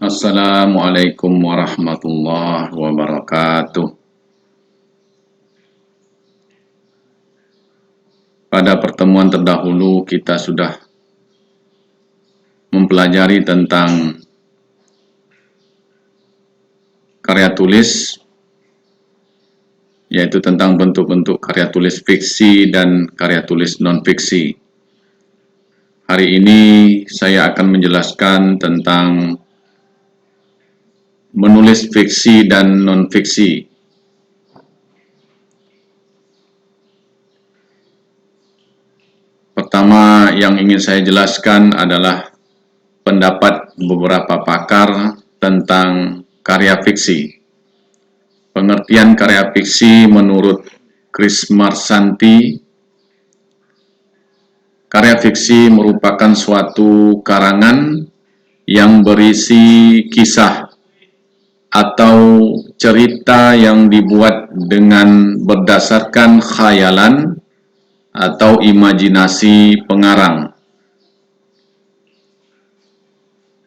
Assalamualaikum warahmatullahi wabarakatuh. Pada pertemuan terdahulu kita sudah mempelajari tentang karya tulis, yaitu tentang bentuk-bentuk karya tulis fiksi dan karya tulis non-fiksi. Hari ini saya akan menjelaskan tentang menulis fiksi dan non-fiksi. Pertama yang ingin saya jelaskan adalah pendapat beberapa pakar tentang karya fiksi. Pengertian karya fiksi menurut Chris Marsanti, karya fiksi merupakan suatu karangan yang berisi kisah atau cerita yang dibuat dengan berdasarkan khayalan atau imajinasi pengarang.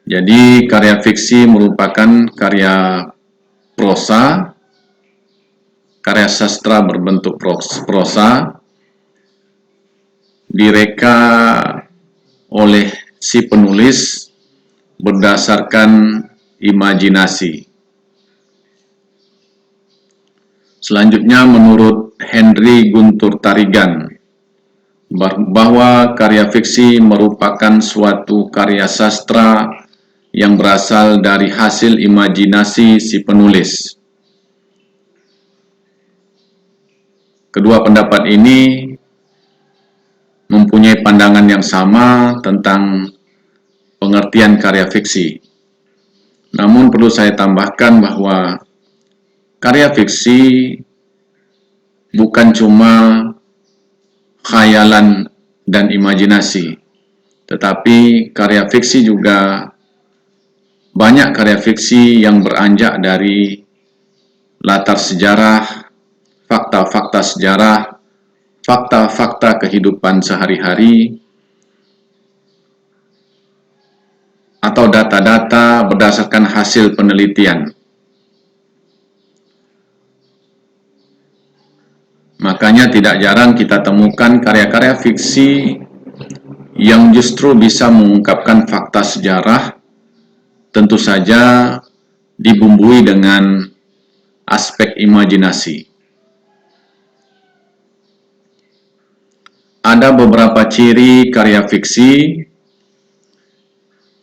Jadi karya fiksi merupakan karya prosa, karya sastra berbentuk prosa, direka oleh si penulis berdasarkan imajinasi. Selanjutnya menurut Henry Guntur Tarigan, bahwa karya fiksi merupakan suatu karya sastra yang berasal dari hasil imajinasi si penulis. Kedua pendapat ini mempunyai pandangan yang sama tentang pengertian karya fiksi. Namun perlu saya tambahkan bahwa karya fiksi bukan cuma khayalan dan imajinasi, tetapi karya fiksi juga banyak karya fiksi yang beranjak dari latar sejarah, fakta-fakta sejarah, fakta-fakta kehidupan sehari-hari, atau data-data berdasarkan hasil penelitian. Makanya tidak jarang kita temukan karya-karya fiksi yang justru bisa mengungkapkan fakta sejarah, tentu saja dibumbui dengan aspek imajinasi. Ada beberapa ciri karya fiksi,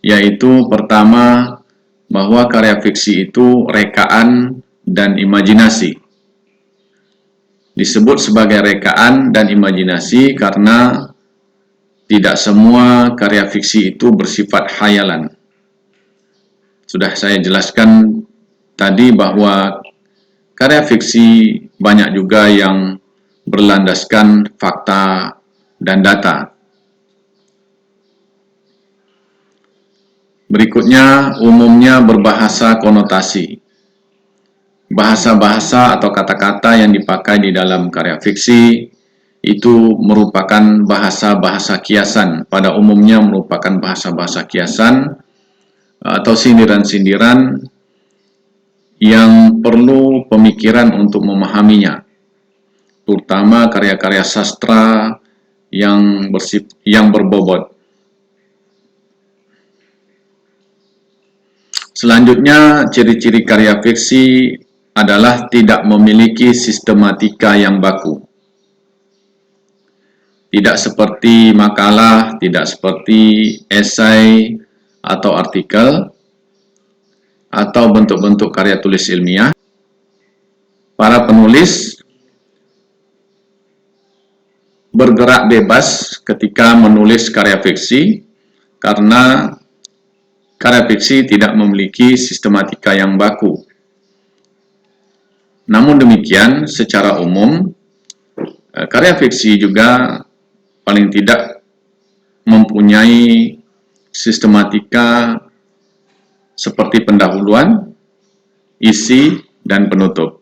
yaitu pertama, bahwa karya fiksi itu rekaan dan imajinasi. Disebut sebagai rekaan dan imajinasi karena tidak semua karya fiksi itu bersifat khayalan. Sudah saya jelaskan tadi bahwa karya fiksi banyak juga yang berlandaskan fakta dan data. Berikutnya, umumnya berbahasa konotasi. Bahasa-bahasa atau kata-kata yang dipakai di dalam karya fiksi itu merupakan bahasa-bahasa kiasan. Pada umumnya merupakan bahasa-bahasa kiasan atau sindiran-sindiran yang perlu pemikiran untuk memahaminya. Terutama karya-karya sastra yang berbobot. Selanjutnya, ciri-ciri karya fiksi adalah tidak memiliki sistematika yang baku. Tidak seperti makalah, tidak seperti esai atau artikel, atau bentuk-bentuk karya tulis ilmiah. Para penulis bergerak bebas ketika menulis karya fiksi, karena karya fiksi tidak memiliki sistematika yang baku. Namun demikian, secara umum, karya fiksi juga paling tidak mempunyai sistematika seperti pendahuluan, isi, dan penutup.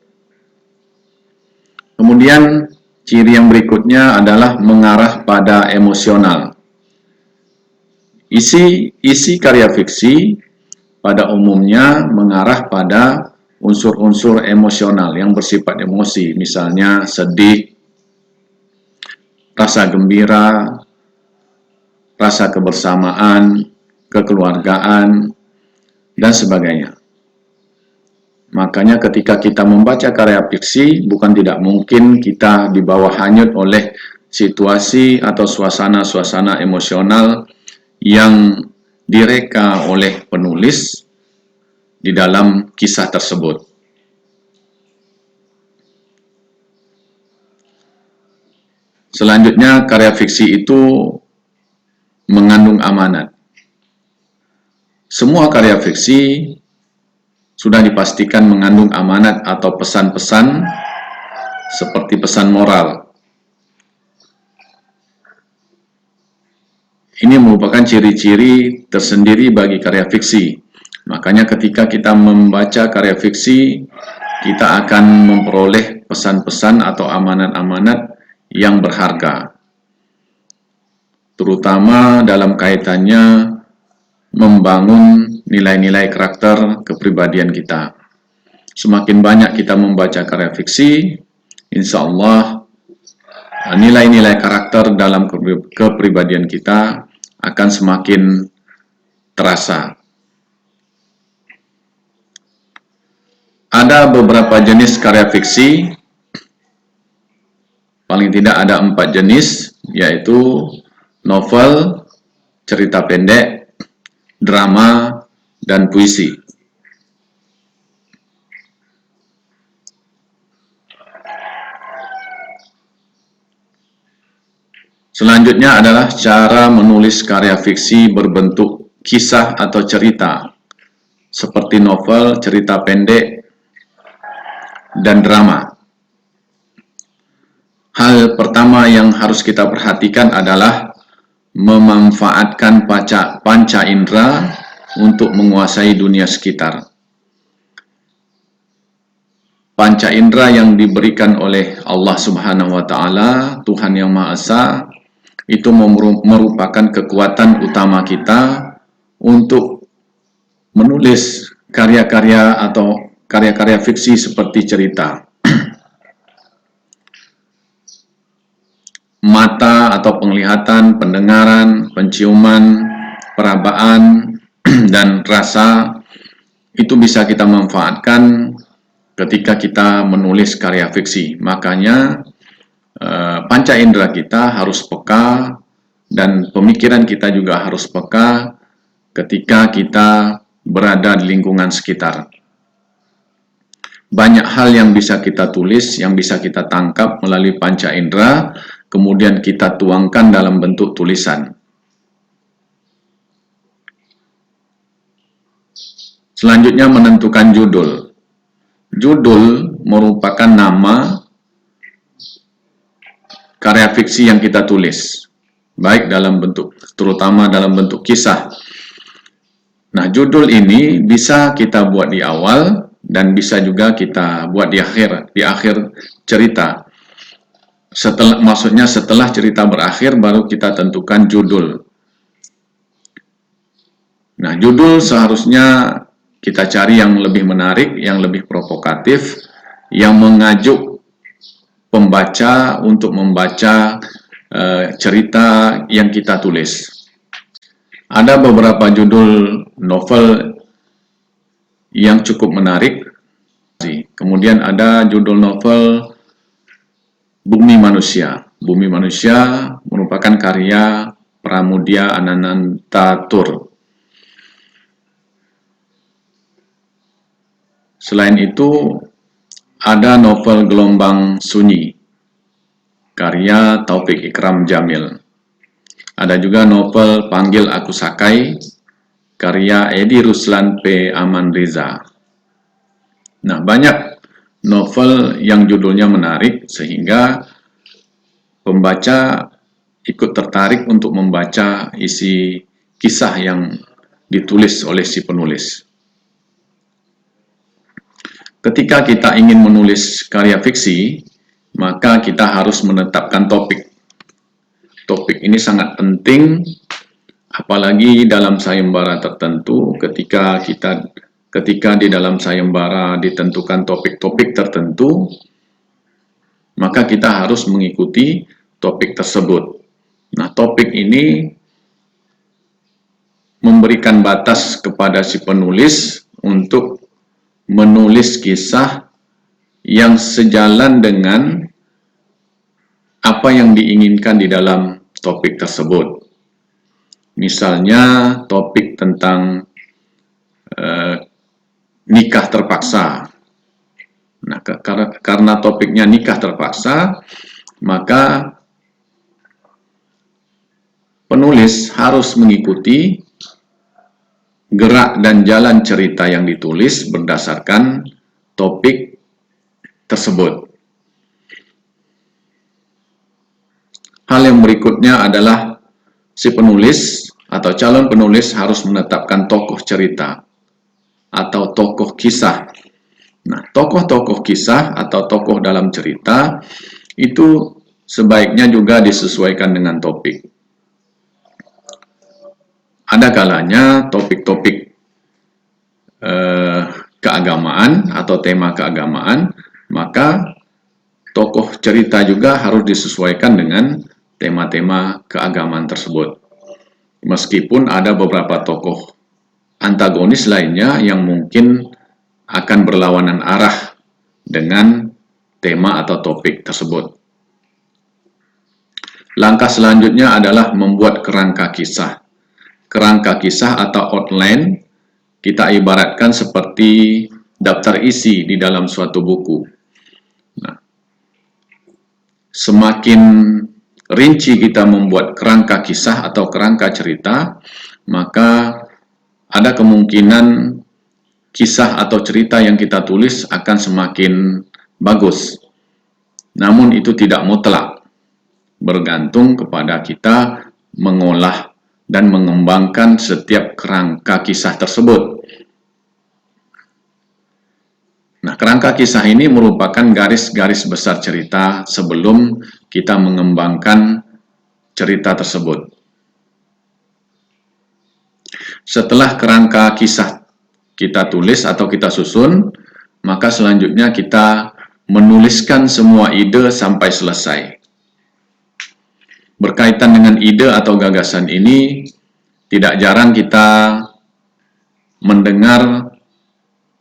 Kemudian, ciri yang berikutnya adalah mengarah pada emosional. Isi karya fiksi pada umumnya mengarah pada unsur-unsur emosional yang bersifat emosi, misalnya sedih, rasa gembira, rasa kebersamaan, kekeluargaan, dan sebagainya. Makanya ketika kita membaca karya fiksi, bukan tidak mungkin kita dibawa hanyut oleh situasi atau suasana-suasana emosional yang direka oleh penulis di dalam kisah tersebut. Selanjutnya, karya fiksi itu mengandung amanat. Semua karya fiksi sudah dipastikan mengandung amanat atau pesan-pesan seperti pesan moral. Ini merupakan ciri-ciri tersendiri bagi karya fiksi. Makanya ketika kita membaca karya fiksi, kita akan memperoleh pesan-pesan atau amanat-amanat yang berharga, terutama dalam kaitannya membangun nilai-nilai karakter kepribadian kita. Semakin banyak kita membaca karya fiksi, insya Allah nilai-nilai karakter dalam kepribadian kita akan semakin terasa. Ada beberapa jenis karya fiksi, paling tidak ada 4 jenis, yaitu novel, cerita pendek, drama, dan puisi. Selanjutnya adalah cara menulis karya fiksi berbentuk kisah atau cerita, seperti novel, cerita pendek, dan drama. Hal pertama yang harus kita perhatikan adalah memanfaatkan panca indera untuk menguasai dunia sekitar. Panca indera yang diberikan oleh Allah Subhanahu wa Ta'ala, Tuhan Yang Maha Esa, itu merupakan kekuatan utama kita untuk menulis karya-karya atau karya-karya fiksi seperti cerita. Mata atau penglihatan, pendengaran, penciuman, perabaan, dan rasa itu bisa kita manfaatkan ketika kita menulis karya fiksi. Makanya panca indera kita harus peka dan pemikiran kita juga harus peka ketika kita berada di lingkungan sekitar. Banyak hal yang bisa kita tulis, yang bisa kita tangkap melalui panca indera, kemudian kita tuangkan dalam bentuk tulisan. Selanjutnya menentukan judul. Judul merupakan nama karya fiksi yang kita tulis, baik dalam bentuk, terutama dalam bentuk kisah. Nah, judul ini bisa kita buat di awal dan bisa juga kita buat di akhir cerita. Maksudnya setelah cerita berakhir baru kita tentukan judul. Nah, judul seharusnya kita cari yang lebih menarik, yang lebih provokatif, yang mengajuk pembaca untuk membaca cerita yang kita tulis. Ada beberapa judul novel yang cukup menarik. Kemudian ada judul novel Bumi Manusia. Bumi Manusia merupakan karya Pramudia Anantatur. Selain itu, ada novel Gelombang Sunyi, karya Taufik Ikram Jamil. Ada juga novel Panggil Aku Sakai, karya Edi Ruslan P. Amanriza. Nah, banyak novel yang judulnya menarik sehingga pembaca ikut tertarik untuk membaca isi kisah yang ditulis oleh si penulis. Ketika kita ingin menulis karya fiksi, maka kita harus menetapkan topik. Topik ini sangat penting Apalagi dalam sayembara tertentu, ketika di dalam sayembara ditentukan topik-topik tertentu, maka kita harus mengikuti topik tersebut. Nah, topik ini memberikan batas kepada si penulis untuk menulis kisah yang sejalan dengan apa yang diinginkan di dalam topik tersebut. Misalnya topik tentang nikah terpaksa. Nah, karena topiknya nikah terpaksa, maka penulis harus mengikuti gerak dan jalan cerita yang ditulis berdasarkan topik tersebut. Hal yang berikutnya adalah si penulis atau calon penulis harus menetapkan tokoh cerita atau tokoh kisah. Nah, tokoh-tokoh kisah atau tokoh dalam cerita itu sebaiknya juga disesuaikan dengan topik. Ada kalanya topik-topik keagamaan atau tema keagamaan, maka tokoh cerita juga harus disesuaikan dengan tema-tema keagamaan tersebut. Meskipun ada beberapa tokoh antagonis lainnya yang mungkin akan berlawanan arah dengan tema atau topik tersebut. Langkah selanjutnya adalah membuat kerangka kisah. Kerangka kisah atau outline kita ibaratkan seperti daftar isi di dalam suatu buku. Nah, semakin rinci kita membuat kerangka kisah atau kerangka cerita, maka ada kemungkinan kisah atau cerita yang kita tulis akan semakin bagus. Namun itu tidak mutlak, bergantung kepada kita mengolah dan mengembangkan setiap kerangka kisah tersebut. Nah, kerangka kisah ini merupakan garis-garis besar cerita sebelum kita mengembangkan cerita tersebut. Setelah kerangka kisah kita tulis atau kita susun, maka selanjutnya kita menuliskan semua ide sampai selesai. Berkaitan dengan ide atau gagasan ini, tidak jarang kita mendengar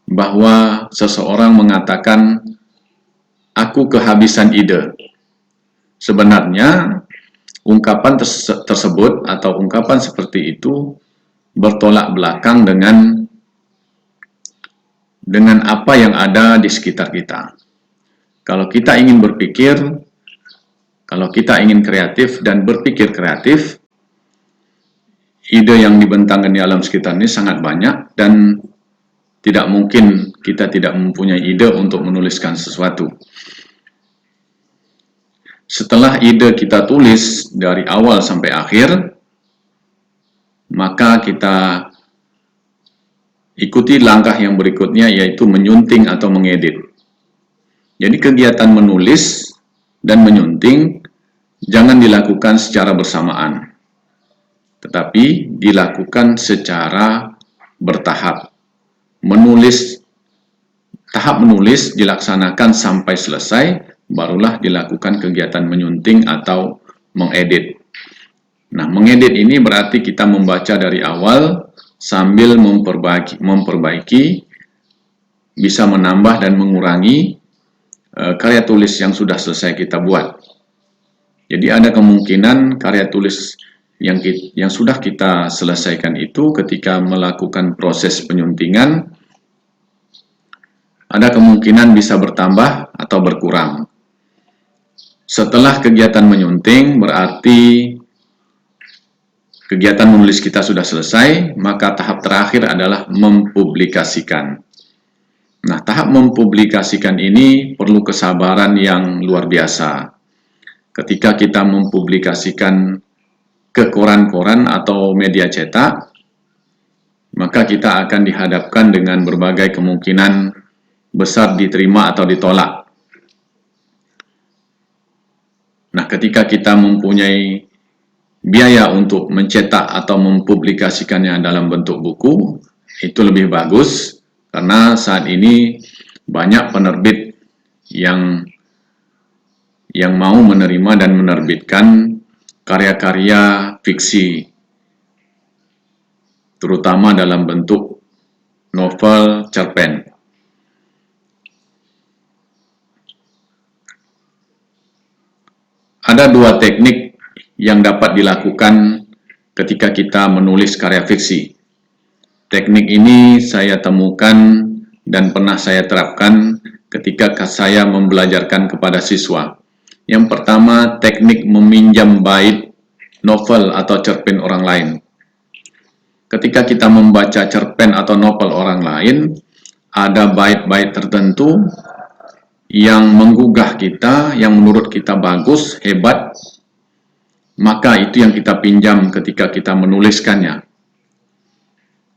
bahwa seseorang mengatakan, "Aku kehabisan ide." Sebenarnya, ungkapan tersebut atau ungkapan seperti itu bertolak belakang dengan apa yang ada di sekitar kita. Kalau kita ingin berpikir, kalau kita ingin kreatif dan berpikir kreatif, ide yang dibentangkan di alam sekitar ini sangat banyak dan tidak mungkin kita tidak mempunyai ide untuk menuliskan sesuatu. Setelah ide kita tulis dari awal sampai akhir, maka kita ikuti langkah yang berikutnya, yaitu menyunting atau mengedit. Jadi kegiatan menulis dan menyunting jangan dilakukan secara bersamaan, tetapi dilakukan secara bertahap. Tahap menulis dilaksanakan sampai selesai, barulah dilakukan kegiatan menyunting atau mengedit. Nah, mengedit ini berarti kita membaca dari awal sambil memperbaiki, bisa menambah dan mengurangi karya tulis yang sudah selesai kita buat. Jadi ada kemungkinan karya tulis yang sudah kita selesaikan itu ketika melakukan proses penyuntingan, ada kemungkinan bisa bertambah atau berkurang. Setelah kegiatan menyunting, berarti kegiatan menulis kita sudah selesai, maka tahap terakhir adalah mempublikasikan. Nah, tahap mempublikasikan ini perlu kesabaran yang luar biasa. Ketika kita mempublikasikan ke koran-koran atau media cetak, maka kita akan dihadapkan dengan berbagai kemungkinan besar diterima atau ditolak. Nah, ketika kita mempunyai biaya untuk mencetak atau mempublikasikannya dalam bentuk buku, itu lebih bagus, karena saat ini banyak penerbit yang mau menerima dan menerbitkan karya-karya fiksi, terutama dalam bentuk novel, cerpen. Ada dua teknik yang dapat dilakukan ketika kita menulis karya fiksi. Teknik ini saya temukan dan pernah saya terapkan ketika saya membelajarkan kepada siswa. Yang pertama, teknik meminjam bait novel atau cerpen orang lain. Ketika kita membaca cerpen atau novel orang lain, ada bait-bait tertentu yang menggugah kita, yang menurut kita bagus, hebat, maka itu yang kita pinjam ketika kita menuliskannya.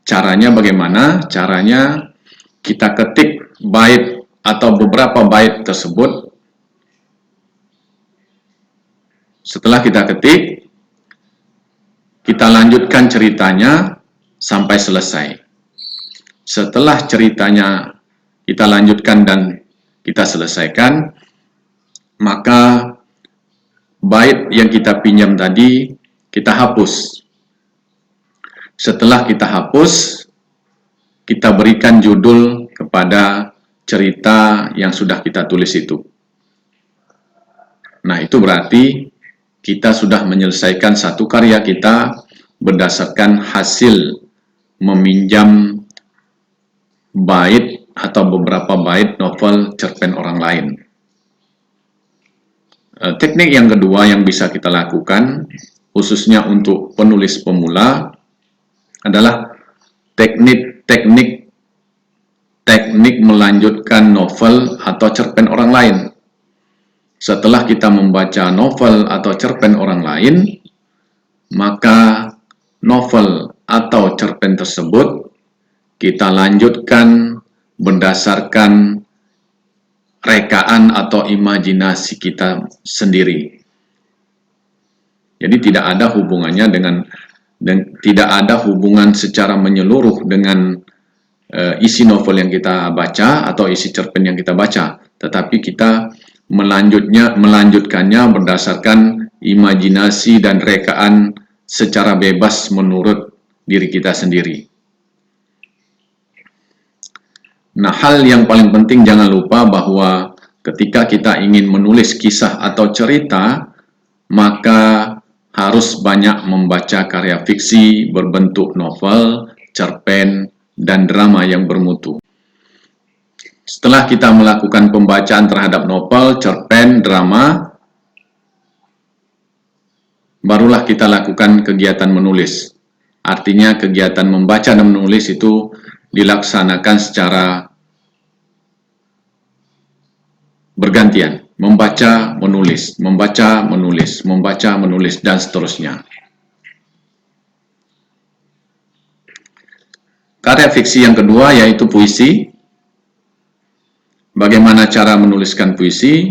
Caranya bagaimana? Caranya kita ketik bait atau beberapa bait tersebut. Setelah kita ketik, kita lanjutkan ceritanya sampai selesai. Setelah ceritanya kita lanjutkan dan kita selesaikan, maka bait yang kita pinjam tadi kita hapus. Setelah kita hapus, kita berikan judul kepada cerita yang sudah kita tulis itu. Nah, itu berarti kita sudah menyelesaikan satu karya kita berdasarkan hasil meminjam bait atau beberapa bait novel cerpen orang lain. Teknik yang kedua yang bisa kita lakukan, khususnya untuk penulis pemula, adalah teknik melanjutkan novel atau cerpen orang lain. Setelah kita membaca novel atau cerpen orang lain, maka novel atau cerpen tersebut kita lanjutkan berdasarkan rekaan atau imajinasi kita sendiri. Jadi tidak ada hubungannya tidak ada hubungan secara menyeluruh dengan isi novel yang kita baca atau isi cerpen yang kita baca, tetapi kita melanjutkannya berdasarkan imajinasi dan rekaan secara bebas menurut diri kita sendiri. Nah, hal yang paling penting jangan lupa bahwa ketika kita ingin menulis kisah atau cerita, maka harus banyak membaca karya fiksi berbentuk novel, cerpen, dan drama yang bermutu. Setelah kita melakukan pembacaan terhadap novel, cerpen, drama, barulah kita lakukan kegiatan menulis. Artinya kegiatan membaca dan menulis itu dilaksanakan secara bergantian, membaca, menulis, membaca, menulis, membaca, menulis, dan seterusnya. Karya fiksi yang kedua yaitu puisi. Bagaimana cara menuliskan puisi?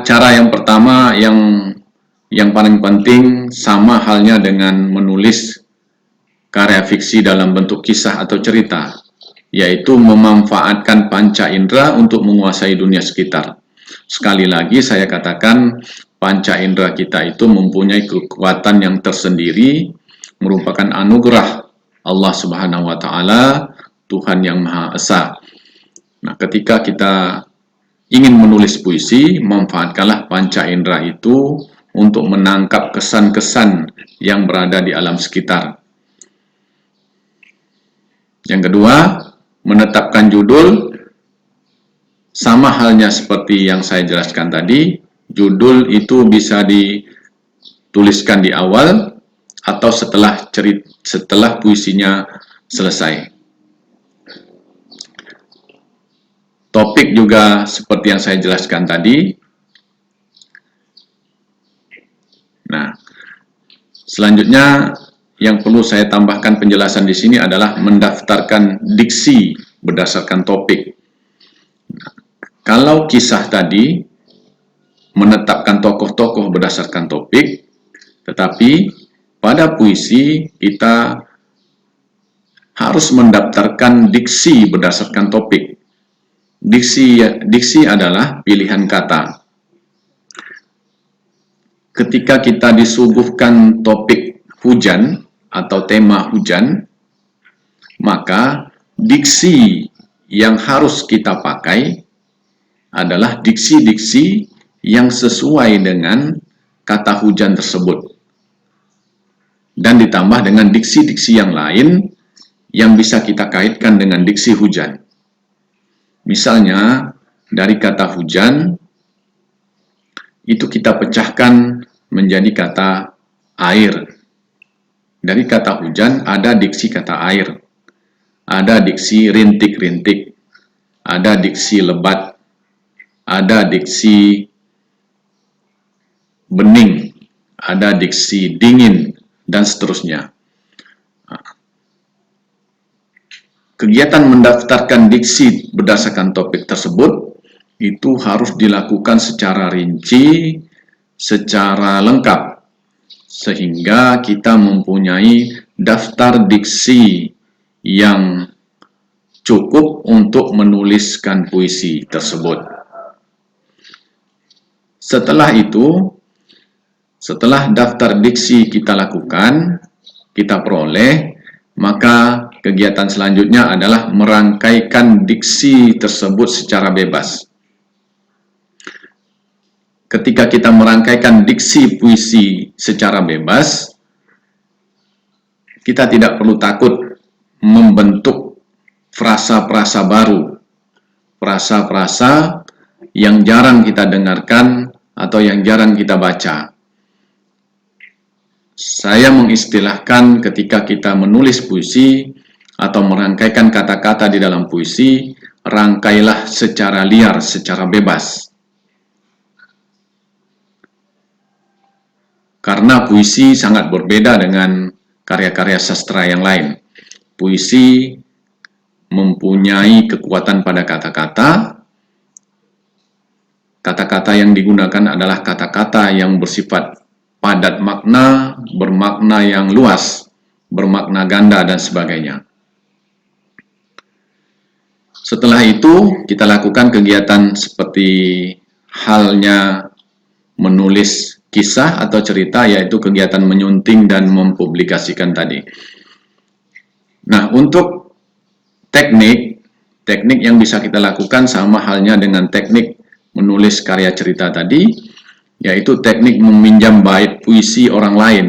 Cara yang pertama yang paling penting sama halnya dengan menulis karya fiksi dalam bentuk kisah atau cerita, yaitu memanfaatkan panca indera untuk menguasai dunia sekitar. Sekali lagi saya katakan, panca indera kita itu mempunyai kekuatan yang tersendiri, merupakan anugerah Allah Subhanahu wa Ta'ala, Tuhan yang Maha Esa. Nah, ketika kita ingin menulis puisi, manfaatkanlah panca indera itu untuk menangkap kesan-kesan yang berada di alam sekitar. Yang kedua, menetapkan judul. Sama halnya seperti yang saya jelaskan tadi, judul itu bisa dituliskan di awal atau setelah puisinya selesai. Topik juga seperti yang saya jelaskan tadi. Nah, selanjutnya yang perlu saya tambahkan penjelasan di sini adalah mendaftarkan diksi berdasarkan topik. Nah, kalau kisah tadi, menetapkan tokoh-tokoh berdasarkan topik, tetapi pada puisi kita harus mendaftarkan diksi berdasarkan topik. Diksi adalah pilihan kata. Ketika kita disuguhkan topik hujan atau tema hujan, maka diksi yang harus kita pakai adalah diksi-diksi yang sesuai dengan kata hujan tersebut. Dan ditambah dengan diksi-diksi yang lain yang bisa kita kaitkan dengan diksi hujan. Misalnya, dari kata hujan, itu kita pecahkan menjadi kata air. Dari kata hujan ada diksi kata air, ada diksi rintik-rintik, ada diksi lebat, ada diksi bening, ada diksi dingin, dan seterusnya. Kegiatan mendaftarkan diksi berdasarkan topik tersebut itu harus dilakukan secara rinci, secara lengkap, sehingga kita mempunyai daftar diksi yang cukup untuk menuliskan puisi tersebut. Setelah itu, setelah daftar diksi kita lakukan, kita peroleh, maka kegiatan selanjutnya adalah merangkaikan diksi tersebut secara bebas. Ketika kita merangkaikan diksi puisi secara bebas, kita tidak perlu takut membentuk frasa-frasa baru, frasa-frasa yang jarang kita dengarkan atau yang jarang kita baca. Saya mengistilahkan ketika kita menulis puisi atau merangkaikan kata-kata di dalam puisi, rangkailah secara liar, secara bebas. Karena puisi sangat berbeda dengan karya-karya sastra yang lain. Puisi mempunyai kekuatan pada kata-kata. Kata-kata yang digunakan adalah kata-kata yang bersifat padat makna, bermakna yang luas, bermakna ganda, dan sebagainya. Setelah itu, kita lakukan kegiatan seperti halnya menulis kisah atau cerita, yaitu kegiatan menyunting dan mempublikasikan tadi. Nah, untuk teknik yang bisa kita lakukan sama halnya dengan teknik menulis karya cerita tadi, yaitu teknik meminjam bait puisi orang lain.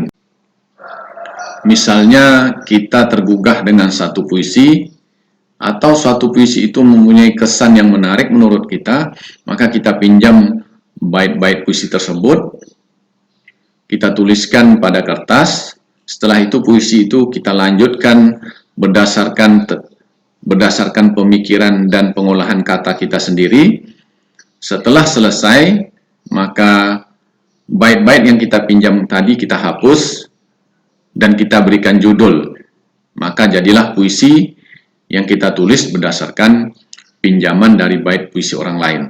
Misalnya kita tergugah dengan satu puisi, atau suatu puisi itu mempunyai kesan yang menarik menurut kita, maka kita pinjam bait-bait puisi tersebut, kita tuliskan pada kertas. Setelah itu puisi itu kita lanjutkan berdasarkan pemikiran dan pengolahan kata kita sendiri. Setelah selesai, maka bait-bait yang kita pinjam tadi kita hapus dan kita berikan judul. Maka jadilah puisi yang kita tulis berdasarkan pinjaman dari bait puisi orang lain.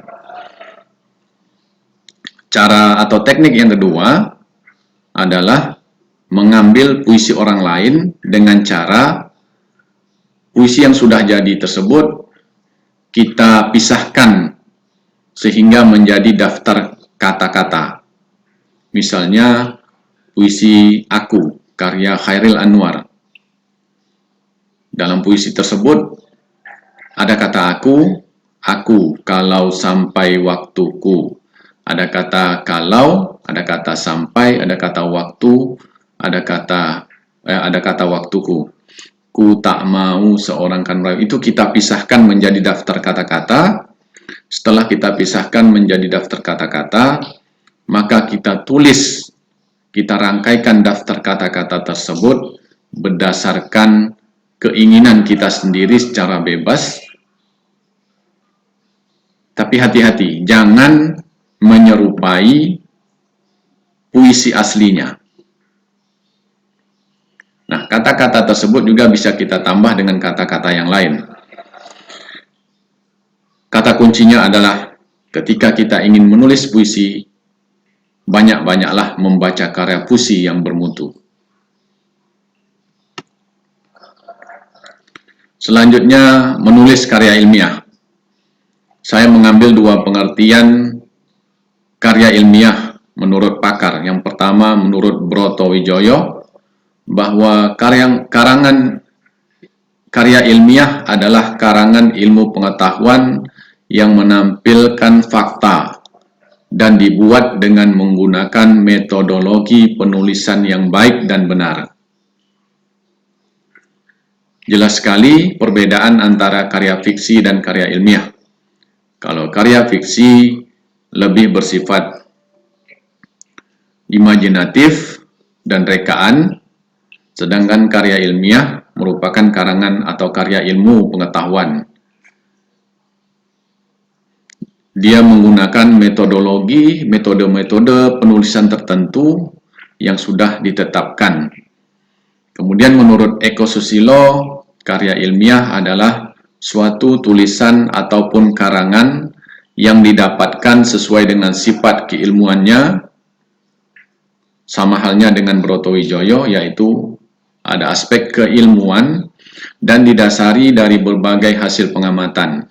Cara atau teknik yang kedua adalah mengambil puisi orang lain dengan cara puisi yang sudah jadi tersebut kita pisahkan sehingga menjadi daftar kata-kata. Misalnya puisi Aku, karya Khairil Anwar. Dalam puisi tersebut ada kata aku kalau sampai waktuku. Ada kata kalau, ada kata sampai, ada kata waktu, ada kata waktuku. Ku tak mau seorang kan merayu. Itu kita pisahkan menjadi daftar kata-kata. Setelah kita pisahkan menjadi daftar kata-kata, maka kita tulis, kita rangkaikan daftar kata-kata tersebut berdasarkan keinginan kita sendiri secara bebas. Tapi hati-hati, jangan menyerupai puisi aslinya. Nah, kata-kata tersebut juga bisa kita tambah dengan kata-kata yang lain. Kata kuncinya adalah ketika kita ingin menulis puisi, banyak-banyaklah membaca karya puisi yang bermutu. Selanjutnya, menulis karya ilmiah. Saya mengambil dua pengertian karya ilmiah menurut pakar. Yang pertama, menurut Brotowijoyo, bahwa karangan karya ilmiah adalah karangan ilmu pengetahuan yang menampilkan fakta dan dibuat dengan menggunakan metodologi penulisan yang baik dan benar. Jelas sekali perbedaan antara karya fiksi dan karya ilmiah. Kalau karya fiksi lebih bersifat imajinatif dan rekaan, sedangkan karya ilmiah merupakan karangan atau karya ilmu pengetahuan. Dia menggunakan metode-metode penulisan tertentu yang sudah ditetapkan. Kemudian menurut Eko Susilo, karya ilmiah adalah suatu tulisan ataupun karangan yang didapatkan sesuai dengan sifat keilmuannya, sama halnya dengan Brotowijoyo, yaitu ada aspek keilmuan dan didasari dari berbagai hasil pengamatan.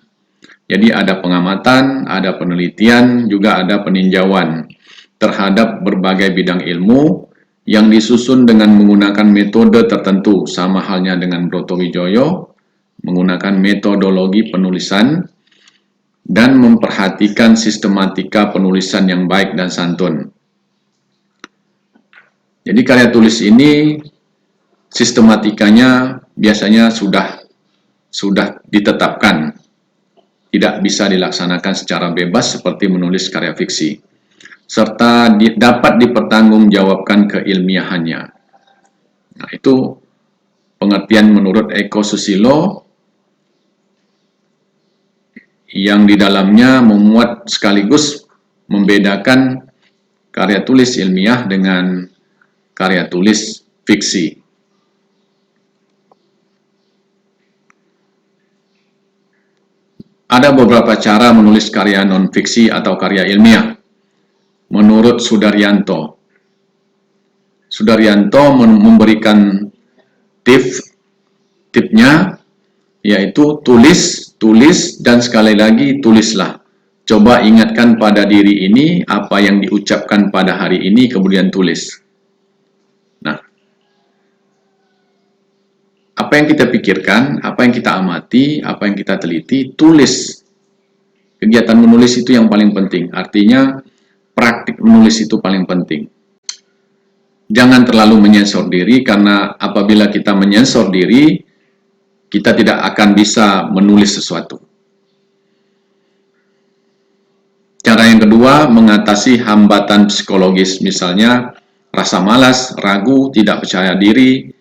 Jadi ada pengamatan, ada penelitian, juga ada peninjauan terhadap berbagai bidang ilmu yang disusun dengan menggunakan metode tertentu, sama halnya dengan Brotowijoyo, menggunakan metodologi penulisan dan memperhatikan sistematika penulisan yang baik dan santun. Jadi karya tulis ini sistematikanya biasanya sudah ditetapkan, tidak bisa dilaksanakan secara bebas seperti menulis karya fiksi, serta dapat dipertanggungjawabkan keilmiahannya. Nah, itu pengertian menurut Eko Susilo yang di dalamnya memuat sekaligus membedakan karya tulis ilmiah dengan karya tulis fiksi. Ada beberapa cara menulis karya non-fiksi atau karya ilmiah. Menurut Sudaryanto memberikan tipnya, yaitu tulis, dan sekali lagi tulislah. Coba ingatkan pada diri ini apa yang diucapkan pada hari ini, kemudian tulis. Nah, apa yang kita pikirkan, apa yang kita amati, apa yang kita teliti, tulis. Kegiatan menulis itu yang paling penting. Artinya, praktik menulis itu paling penting. Jangan terlalu menyensor diri, karena apabila kita menyensor diri, kita tidak akan bisa menulis sesuatu. Cara yang kedua, mengatasi hambatan psikologis, misalnya rasa malas, ragu, tidak percaya diri,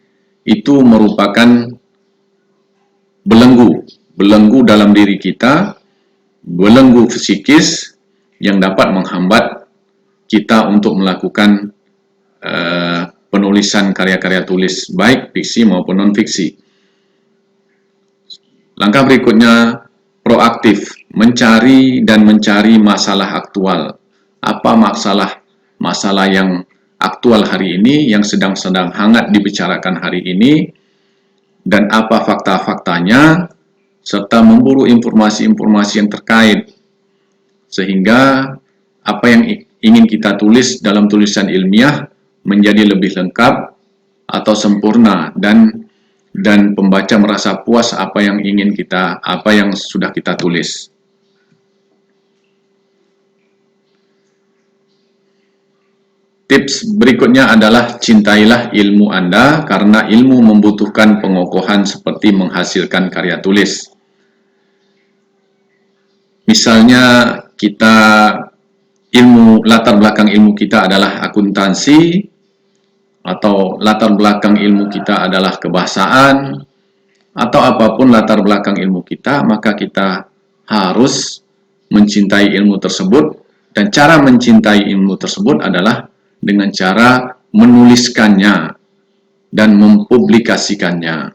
itu merupakan belenggu dalam diri kita, belenggu psikis yang dapat menghambat kita untuk melakukan penulisan karya-karya tulis, baik fiksi maupun non-fiksi. Langkah berikutnya, proaktif, mencari masalah aktual. Apa masalah yang aktual hari ini, yang sedang hangat dibicarakan hari ini, dan apa fakta-faktanya, serta memburu informasi-informasi yang terkait, sehingga apa yang ingin kita tulis dalam tulisan ilmiah menjadi lebih lengkap atau sempurna, dan pembaca merasa puas apa yang sudah kita tulis. Tips berikutnya adalah cintailah ilmu Anda, karena ilmu membutuhkan pengokohan seperti menghasilkan karya tulis. Misalnya latar belakang ilmu kita adalah akuntansi, atau latar belakang ilmu kita adalah kebahasaan, atau apapun latar belakang ilmu kita, maka kita harus mencintai ilmu tersebut, dan cara mencintai ilmu tersebut adalah dengan cara menuliskannya dan mempublikasikannya.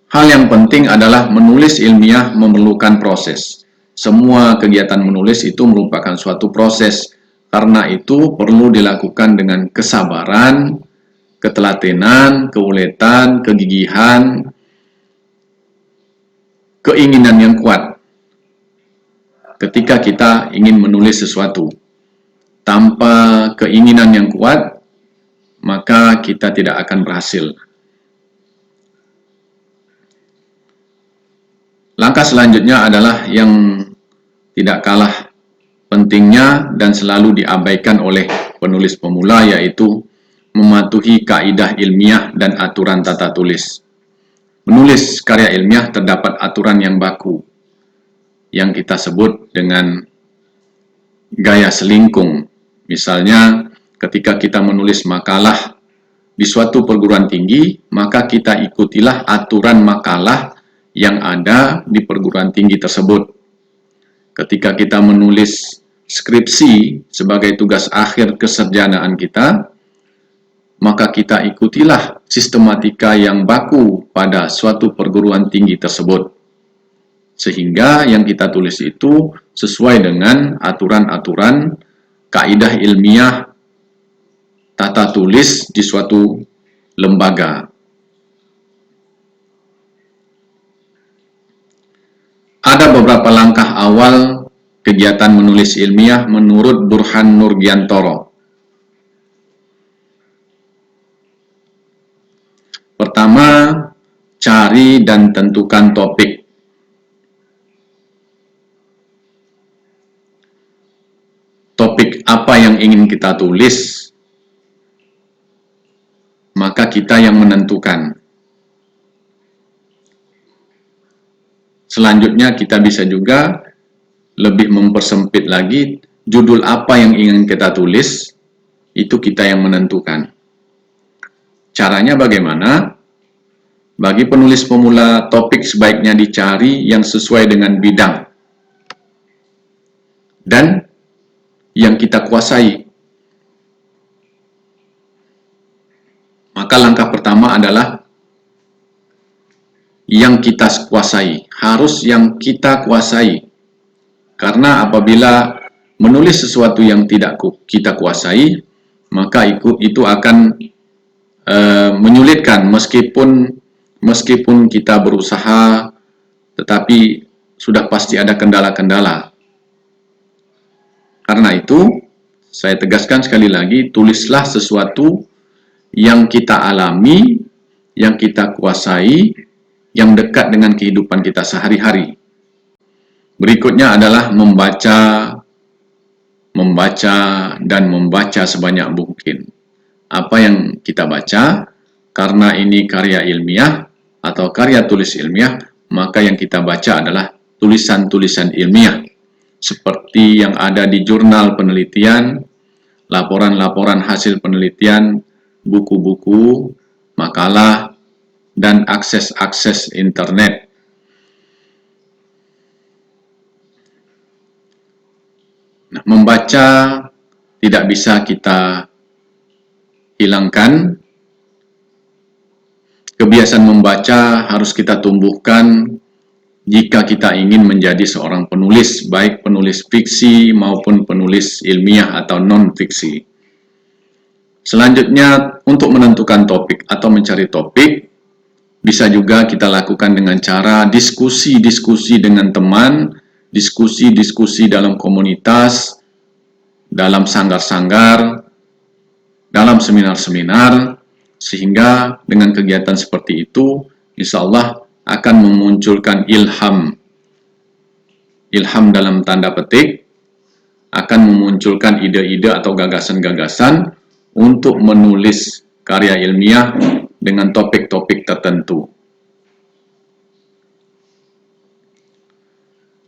Hal yang penting adalah menulis ilmiah memerlukan proses. Semua kegiatan menulis itu merupakan suatu proses. Karena itu perlu dilakukan dengan kesabaran, ketelatenan, keuletan, kegigihan, keinginan yang kuat ketika kita ingin menulis sesuatu. Tanpa keinginan yang kuat, maka kita tidak akan berhasil. Langkah selanjutnya adalah yang tidak kalah pentingnya dan selalu diabaikan oleh penulis pemula, yaitu mematuhi kaidah ilmiah dan aturan tata tulis. Menulis karya ilmiah terdapat aturan yang baku, yang kita sebut dengan gaya selingkung. Misalnya, ketika kita menulis makalah di suatu perguruan tinggi, maka kita ikutilah aturan makalah yang ada di perguruan tinggi tersebut. Ketika kita menulis skripsi sebagai tugas akhir kesarjanaan kita, maka kita ikutilah sistematika yang baku pada suatu perguruan tinggi tersebut. Sehingga yang kita tulis itu sesuai dengan aturan-aturan kaidah ilmiah tata tulis di suatu lembaga. Ada beberapa langkah awal kegiatan menulis ilmiah menurut Burhan Nurgiantoro. Pertama, cari dan tentukan topik. Topik apa yang ingin kita tulis, maka kita yang menentukan. Selanjutnya kita bisa juga lebih mempersempit lagi, judul apa yang ingin kita tulis, itu kita yang menentukan. Caranya bagaimana? Bagi penulis pemula, topik sebaiknya dicari yang sesuai dengan bidang dan yang kita kuasai. Maka langkah pertama adalah yang kita kuasai, harus yang kita kuasai. Karena apabila menulis sesuatu yang tidak kita kuasai, maka itu akan menyulitkan meskipun kita berusaha, tetapi sudah pasti ada kendala-kendala. Karena itu, saya tegaskan sekali lagi, tulislah sesuatu yang kita alami, yang kita kuasai, yang dekat dengan kehidupan kita sehari-hari. Berikutnya adalah membaca, dan membaca sebanyak mungkin. Apa yang kita baca, karena ini karya ilmiah atau karya tulis ilmiah, maka yang kita baca adalah tulisan-tulisan ilmiah, seperti yang ada di jurnal penelitian, laporan-laporan hasil penelitian, buku-buku, makalah, dan akses-akses internet. Nah, membaca tidak bisa kita hilangkan. Kebiasaan membaca harus kita tumbuhkan jika kita ingin menjadi seorang penulis, baik penulis fiksi maupun penulis ilmiah atau non-fiksi. Selanjutnya, untuk menentukan topik atau mencari topik, bisa juga kita lakukan dengan cara diskusi-diskusi dengan teman, diskusi-diskusi dalam komunitas, dalam sanggar-sanggar, dalam seminar-seminar, sehingga dengan kegiatan seperti itu, insya Allah akan memunculkan ilham dalam tanda petik, akan memunculkan ide-ide atau gagasan-gagasan untuk menulis karya ilmiah dengan topik-topik tertentu.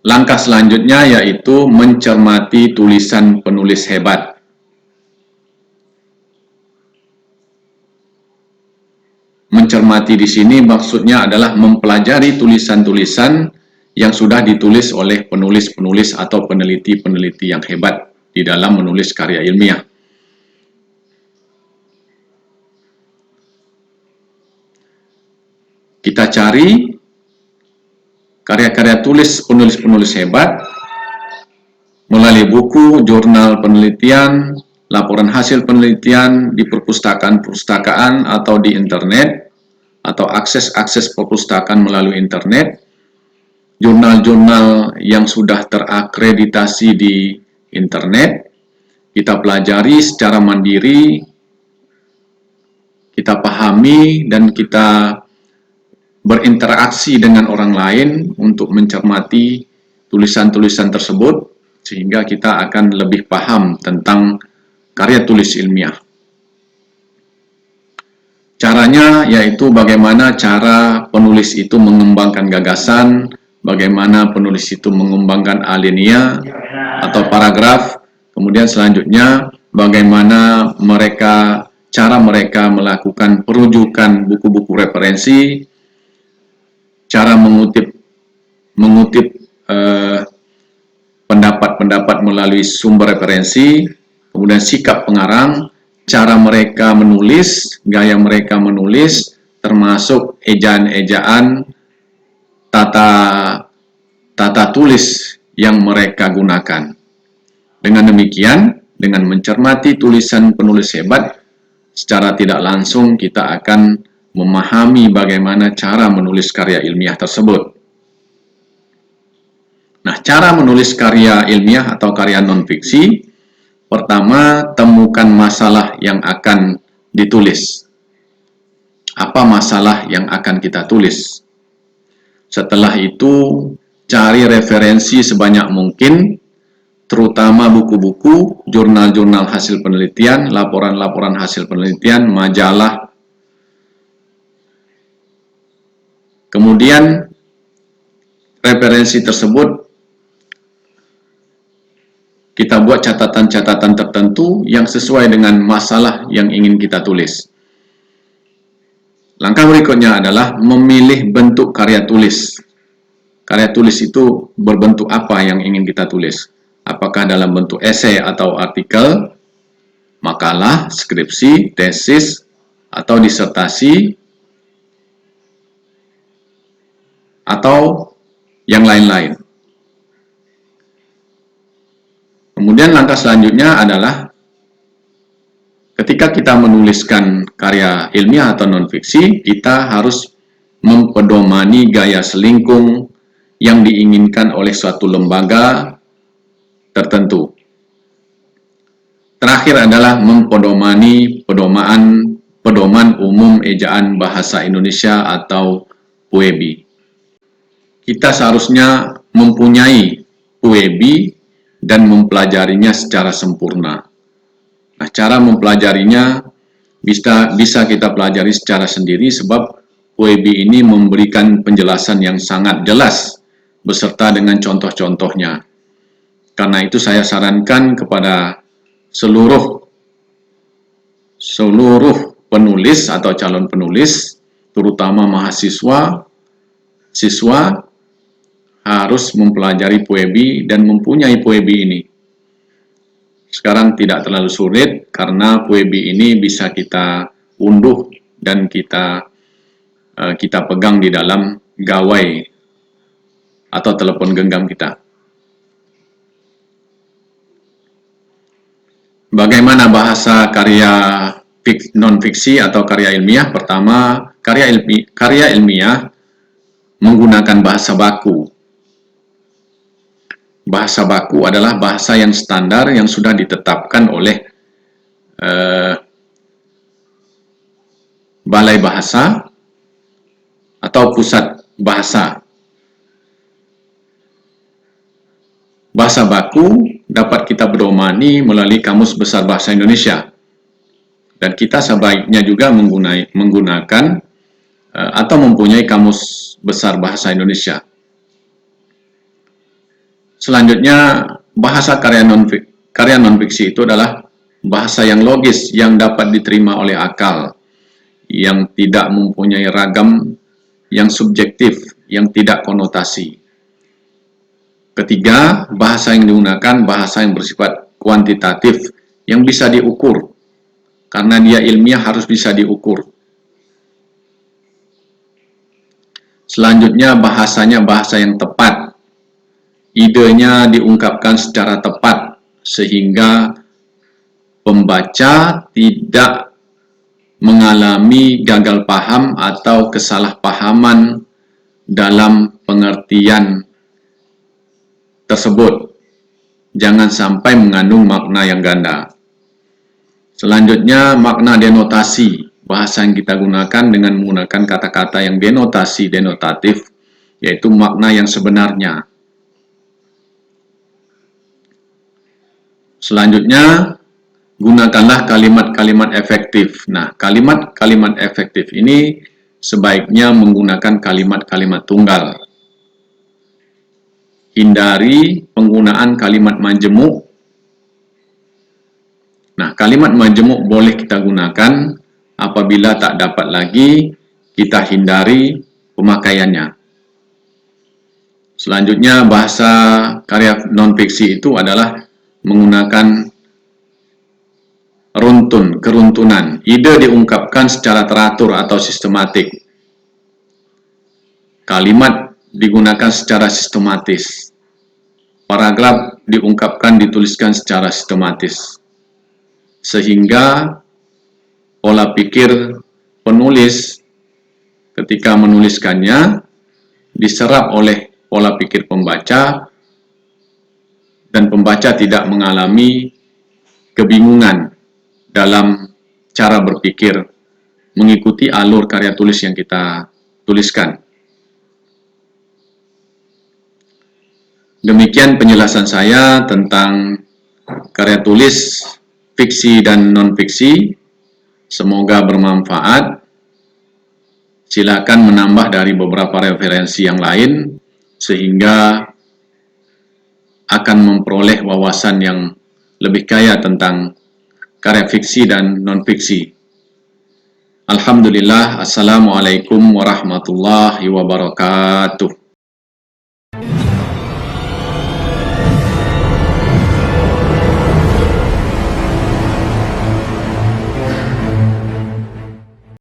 Langkah selanjutnya yaitu mencermati tulisan penulis hebat. Mencermati di sini maksudnya adalah mempelajari tulisan-tulisan yang sudah ditulis oleh penulis-penulis atau peneliti-peneliti yang hebat di dalam menulis karya ilmiah. Kita cari karya-karya tulis penulis-penulis hebat melalui buku, jurnal penelitian, laporan hasil penelitian di perpustakaan atau di internet, atau akses perpustakaan melalui internet, jurnal-jurnal yang sudah terakreditasi di internet, kita pelajari secara mandiri, kita pahami, dan kita berinteraksi dengan orang lain untuk mencermati tulisan-tulisan tersebut, sehingga kita akan lebih paham tentang karya tulis ilmiah. Caranya yaitu bagaimana cara penulis itu mengembangkan gagasan, bagaimana penulis itu mengembangkan alinea atau paragraf, kemudian selanjutnya bagaimana cara mereka melakukan perujukan buku-buku referensi, cara mengutip pendapat-pendapat melalui sumber referensi, kemudian sikap pengarang, cara mereka menulis, gaya mereka menulis, termasuk ejaan-ejaan, tata tulis yang mereka gunakan. Dengan demikian, dengan mencermati tulisan penulis hebat, secara tidak langsung kita akan memahami bagaimana cara menulis karya ilmiah tersebut. Nah, cara menulis karya ilmiah atau karya non-fiksi, pertama, temukan masalah yang akan ditulis. Apa masalah yang akan kita tulis? Setelah itu, cari referensi sebanyak mungkin, terutama buku-buku, jurnal-jurnal hasil penelitian, laporan-laporan hasil penelitian, majalah. Kemudian, referensi tersebut kita buat catatan-catatan tertentu yang sesuai dengan masalah yang ingin kita tulis. Langkah berikutnya adalah memilih bentuk karya tulis. Karya tulis itu berbentuk apa yang ingin kita tulis? Apakah dalam bentuk esai atau artikel, makalah, skripsi, tesis, atau disertasi, atau yang lain-lain. Kemudian langkah selanjutnya adalah ketika kita menuliskan karya ilmiah atau non-fiksi, kita harus mempedomani gaya selingkung yang diinginkan oleh suatu lembaga tertentu. Terakhir adalah mempedomani pedoman umum ejaan bahasa Indonesia atau PUEBI. Kita seharusnya mempunyai PUEBI dan mempelajarinya secara sempurna. Nah, cara mempelajarinya bisa kita pelajari secara sendiri sebab PUEBI ini memberikan penjelasan yang sangat jelas beserta dengan contoh-contohnya. Karena itu saya sarankan kepada seluruh penulis atau calon penulis, terutama mahasiswa, siswa, harus mempelajari PUEBI dan mempunyai PUEBI ini. Sekarang tidak terlalu sulit karena PUEBI ini bisa kita unduh dan kita pegang di dalam gawai atau telepon genggam kita. Bagaimana bahasa karya non-fiksi atau karya ilmiah? Pertama, karya ilmiah menggunakan bahasa baku. Bahasa baku adalah bahasa yang standar yang sudah ditetapkan oleh Balai Bahasa atau Pusat Bahasa. Bahasa baku dapat kita pedomani melalui Kamus Besar Bahasa Indonesia. Dan kita sebaiknya juga menggunakan atau mempunyai Kamus Besar Bahasa Indonesia. Selanjutnya, bahasa karya non-fiksi itu adalah bahasa yang logis, yang dapat diterima oleh akal, yang tidak mempunyai ragam, yang subjektif, yang tidak konotasi. Ketiga, bahasa yang digunakan bahasa yang bersifat kuantitatif, yang bisa diukur, karena dia ilmiah harus bisa diukur. Selanjutnya, bahasanya bahasa yang tepat, idenya diungkapkan secara tepat sehingga pembaca tidak mengalami gagal paham atau kesalahpahaman dalam pengertian tersebut. Jangan sampai mengandung makna yang ganda. Selanjutnya, makna denotasi. Bahasa yang kita gunakan dengan menggunakan kata-kata yang denotasi, denotatif, yaitu makna yang sebenarnya. Selanjutnya, gunakanlah kalimat-kalimat efektif. Nah, kalimat-kalimat efektif ini sebaiknya menggunakan kalimat-kalimat tunggal. Hindari penggunaan kalimat majemuk. Nah, kalimat majemuk boleh kita gunakan apabila tak dapat lagi, kita hindari pemakaiannya. Selanjutnya, bahasa karya non-fiksi itu adalah menggunakan runtun, keruntunan. Ide diungkapkan secara teratur atau sistematik. Kalimat digunakan secara sistematis. Paragraf diungkapkan, dituliskan secara sistematis. Sehingga pola pikir penulis ketika menuliskannya diserap oleh pola pikir pembaca dan pembaca tidak mengalami kebingungan dalam cara berpikir mengikuti alur karya tulis yang kita tuliskan. Demikian penjelasan saya tentang karya tulis fiksi dan non-fiksi. Semoga bermanfaat. Silakan menambah dari beberapa referensi yang lain sehingga akan memperoleh wawasan yang lebih kaya tentang karya fiksi dan non-fiksi. Alhamdulillah, Assalamualaikum warahmatullahi wabarakatuh.